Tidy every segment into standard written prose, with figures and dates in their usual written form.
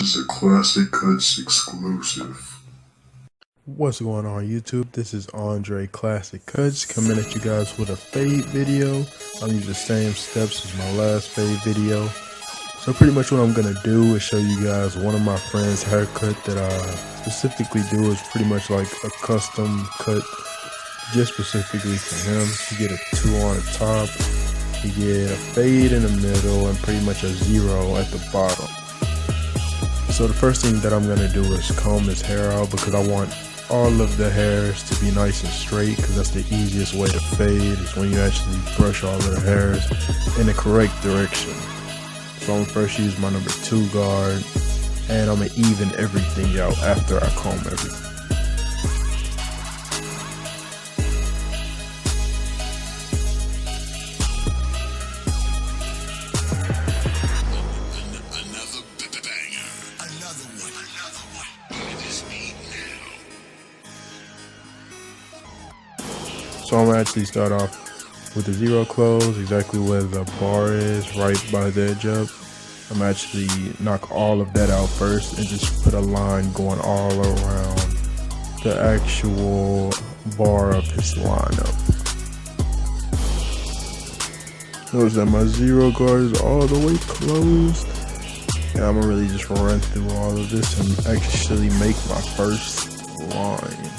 is a Classic Cuts exclusive. What's going on YouTube? This is Andre Classic Cuts coming at you guys with a fade video. I'll use the same steps as my last fade video. So pretty much what I'm going to do is show you guys one of my friend's haircut that I specifically do. Is pretty much like a custom cut just specifically for him. You get a 2 on the top, you get a fade in the middle, and pretty much a 0 at the bottom. So the first thing that I'm going to do is comb his hair out because I want all of the hairs to be nice and straight, because that's the easiest way to fade is when you actually brush all of the hairs in the correct direction. So I'm first use my number 2 guard, and I'm going to even everything out after I comb everything. So I'm going to actually start off with the 0 close, exactly where the bar is, right by the edge up. I'm actually knock all of that out first and just put a line going all around the actual bar of his lineup. Notice that my 0 guard is all the way closed. And I'm going to really just run through all of this and actually make my first line.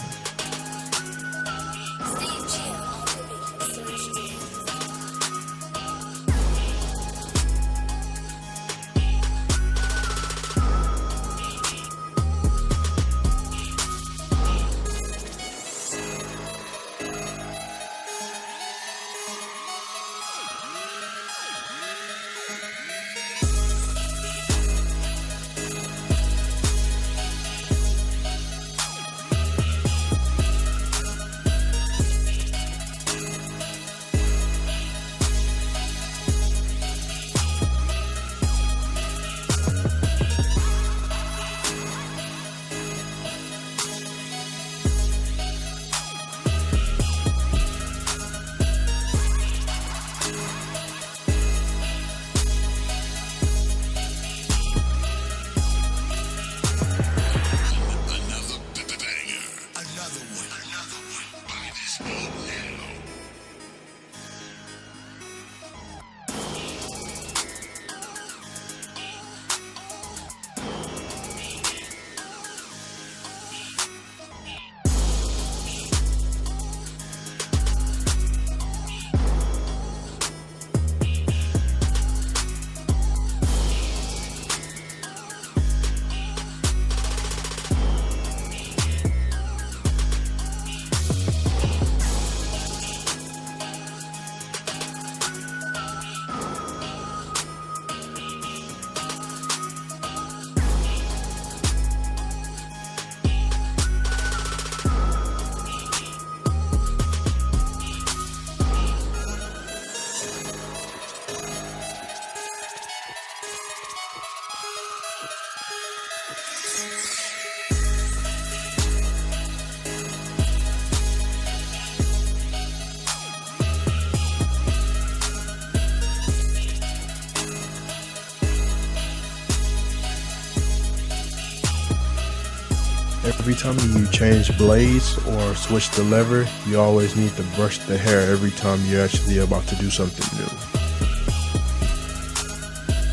Every time you change blades or switch the lever, you always need to brush the hair every time you're actually about to do something new.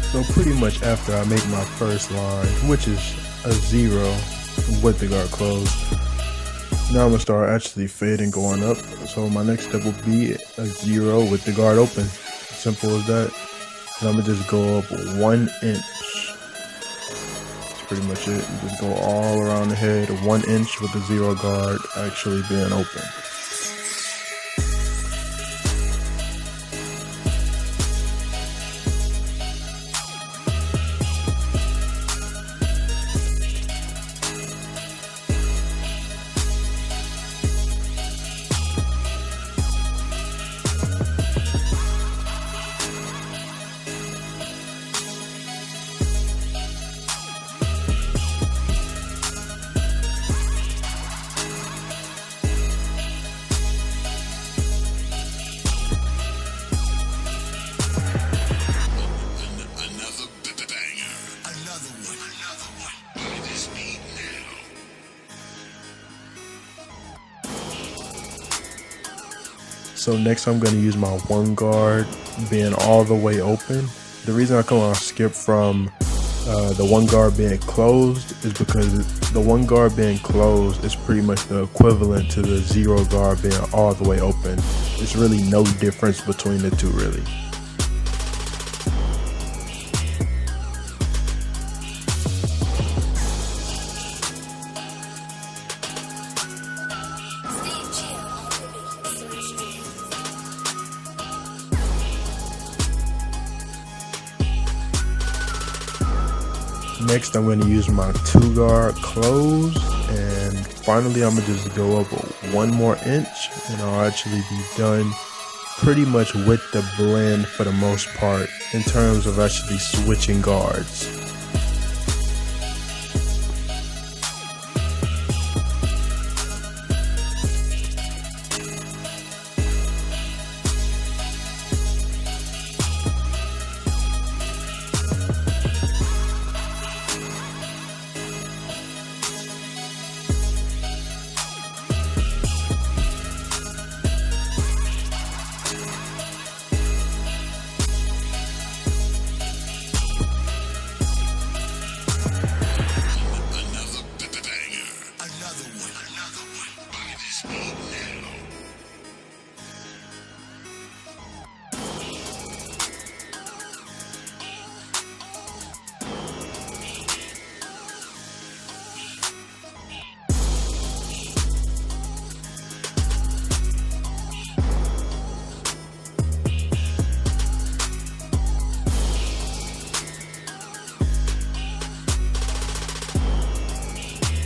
So pretty much after I make my first line, which is a 0 with the guard closed, now I'm going to start actually fading going up. So my next step will be a 0 with the guard open. Simple as that. And I'm going to just go up 1 inch. Pretty much it. You just go all around the head, 1 inch with the 0 guard actually being open. So next I'm going to use my one guard being all the way open. The reason I come on skip from the one guard being closed is because the one guard being closed is pretty much the equivalent to the zero guard being all the way open. There's really no difference between the two really. Next I'm going to use my 2 guard close, and finally I'm going to just go up 1 more inch and I'll actually be done pretty much with the blend for the most part in terms of actually switching guards.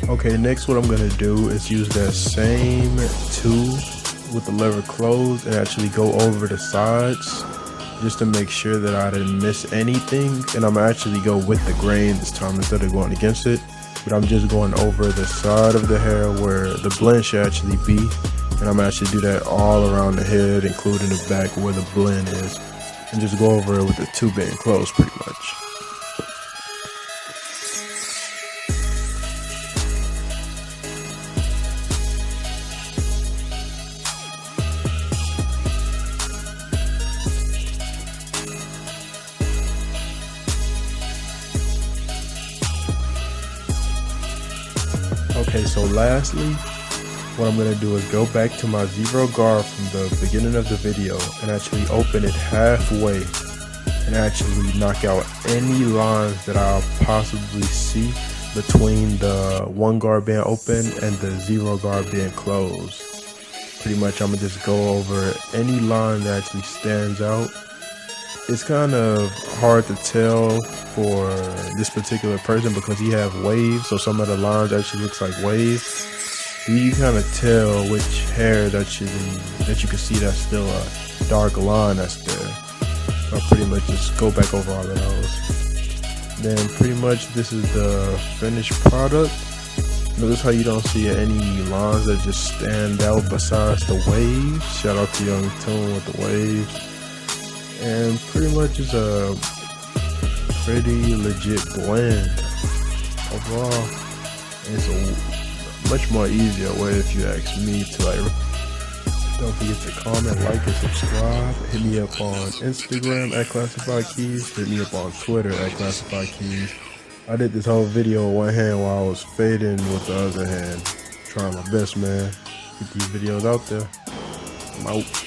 Okay, next what I'm going to do is use that same 2 with the lever closed and actually go over the sides just to make sure that I didn't miss anything. And I'm actually go with the grain this time instead of going against it. But I'm just going over the side of the hair where the blend should actually be. And I'm actually do that all around the head, including the back where the blend is. And just go over it with the 2 being closed pretty much. Okay, so lastly, what I'm going to do is go back to my 0 guard from the beginning of the video and actually open it halfway and actually knock out any lines that I'll possibly see between the 1 guard being open and the 0 guard being closed. Pretty much I'm going to just go over any line that actually stands out. It's kind of hard to tell for this particular person because he have waves, so some of the lines actually looks like waves. You kind of tell which hair that you can see that's still a dark line that's there. So I pretty much just go back over all of those. Then pretty much this is the finished product. Notice how you don't see any lines that just stand out besides the waves. Shout out to Young Tune with the waves. And pretty much it's a pretty legit blend overall. And it's a much more easier way, if you ask me, to like. Don't forget to comment, like, and subscribe. Hit me up on Instagram at Classified Keys. Hit me up on Twitter at Classified Keys. I did this whole video with one hand while I was fading with the other hand. Trying my best, man. Get these videos out there. I'm out.